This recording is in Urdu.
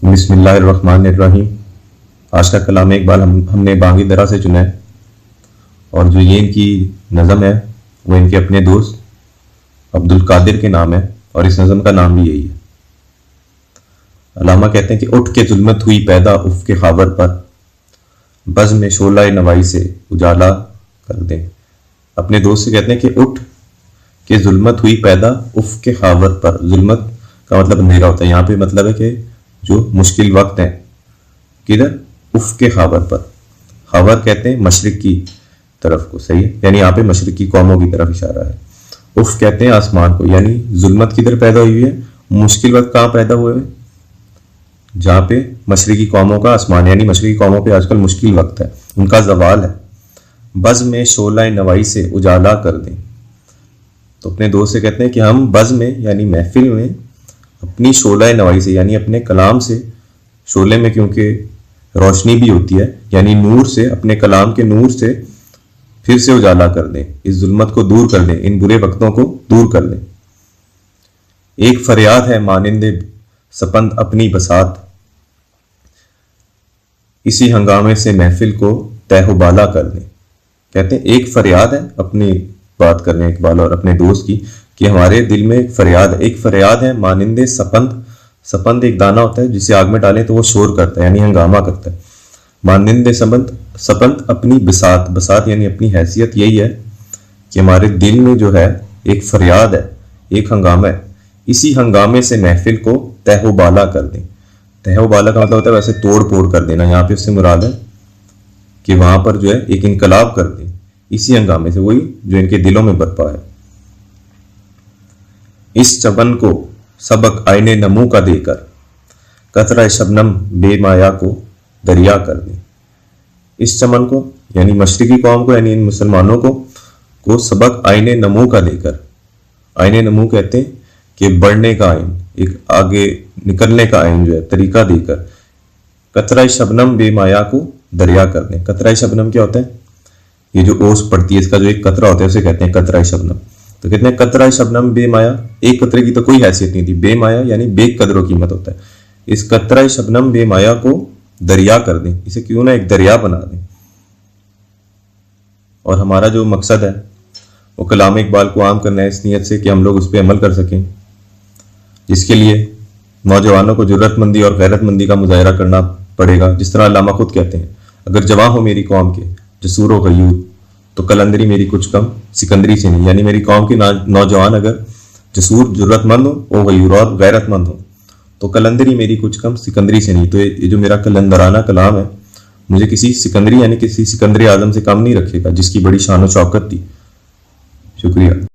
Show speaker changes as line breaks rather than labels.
بسم اللہ الرحمن الرحیم۔ آج کا کلام اقبال ہم نے بانگی درا سے چنا ہے، اور جو یہ ان کی نظم ہے وہ ان کے اپنے دوست عبد القادر کے نام ہے، اور اس نظم کا نام بھی یہی ہے۔ علامہ کہتے ہیں کہ اٹھ کے ظلمت ہوئی پیدا اف کے خاور پر، بزم میں شعلہ نوائی سے اجالا کر دیں۔ اپنے دوست سے کہتے ہیں کہ اٹھ کے ظلمت ہوئی پیدا اف کے خاور پر۔ ظلمت کا مطلب اندھیرا ہوتا ہے، یہاں پہ مطلب ہے کہ جو مشکل وقت ہیں کدھر اف کے خاور پر۔ خاور کہتے ہیں مشرق کی طرف کو، صحیح ہے، یعنی یہاں پہ مشرقی قوموں کی طرف اشارہ ہے۔ اف کہتے ہیں آسمان کو، یعنی ظلمت کدھر پیدا ہوئی ہے، مشکل وقت کہاں پیدا ہوئے ہیں، جہاں پہ مشرقی قوموں کا آسمان، یعنی مشرقی قوموں پہ آج کل مشکل وقت ہے، ان کا زوال ہے۔ بزم میں شعلہ نوائی سے اجالا کر دیں۔ تو اپنے دوست سے کہتے ہیں کہ ہم بزم میں یعنی محفل میں اپنی شعلہ نوائی سے، یعنی اپنے کلام سے، شعلے میں کیونکہ روشنی بھی ہوتی ہے، یعنی نور سے، اپنے کلام کے نور سے پھر سے اجالا کر دیں، اس ظلمت کو دور کر دیں، ان برے وقتوں کو دور کر دیں۔ ایک فریاد ہے مانند سپند اپنی بساط، اسی ہنگامے سے محفل کو تہ و بالا کر دیں۔ کہتے ہیں ایک فریاد ہے، اپنی بات کر رہے ہیں اقبال اور اپنے دوست کی، کہ ہمارے دل میں ایک فریاد ہے مانند سپند۔ سپند ایک دانہ ہوتا ہے جسے آگ میں ڈالیں تو وہ شور کرتا ہے، یعنی ہنگامہ کرتا ہے۔ مانند سپند اپنی بساط، بساط یعنی اپنی حیثیت یہی ہے کہ ہمارے دل میں جو ہے ایک فریاد ہے، ایک ہنگامہ ہے، اسی ہنگامے سے محفل کو تہ و بالا کر دیں۔ تہ و بالا کا مطلب ہوتا ہے ویسے توڑ پھوڑ کر دینا، یہاں پہ اس سے مراد ہے کہ وہاں پر جو ہے ایک انقلاب کر دیں، اسی ہنگامے سے، وہی جو ان کے دلوں میں برپا ہے۔ اس چمن کو سبق آئینے نمو کا دے کر، قطرہ شبنم بے مایا کو دریا کر دیں۔ اس چمن کو یعنی مشرقی قوم کو، یعنی ان مسلمانوں کو سبق آئینے نمو کا دے کر، آئینے نمو کہتے ہیں کہ بڑھنے کا آئین، ایک آگے نکلنے کا آئین جو ہے، طریقہ دے کر، قطرہ شبنم بے مایا کو دریا کر دیں۔ قطرہ شبنم کیا ہوتا ہے؟ یہ جو اوس پڑتی ہے، اس کا جو ایک قطرہ ہوتا ہے اسے کہتے ہیں قطرہ شبنم۔ تو کہتے ہیں قطرہ شبنم بے مایا، ایک قطرے کی تو کوئی حیثیت نہیں تھی، بے مایا یعنی بے قدر و قیمت ہوتا ہے۔ اس قطرہ شبنم بے مایا کو دریا کر دیں، اسے کیوں نہ ایک دریا بنا دیں۔ اور ہمارا جو مقصد ہے وہ کلام اقبال کو عام کرنا ہے، اس نیت سے کہ ہم لوگ اس پہ عمل کر سکیں، جس کے لیے نوجوانوں کو جرات مندی اور غیرت مندی کا مظاہرہ کرنا پڑے گا۔ جس طرح علامہ خود کہتے ہیں، اگر جواں ہو میری قوم کے جسور و غیور، تو کلندری میری کچھ کم سکندری سے نہیں، یعنی میری قوم کے نوجوان اگر جسور جرت مند ہو اور غیور اور غیرت مند ہو تو کلندری میری کچھ کم سکندری سے نہیں۔ تو یہ جو میرا کلندرانہ کلام ہے مجھے کسی سکندری یعنی کسی سکندری اعظم سے کم نہیں رکھے گا، جس کی بڑی شان و شوکت تھی۔ شکریہ۔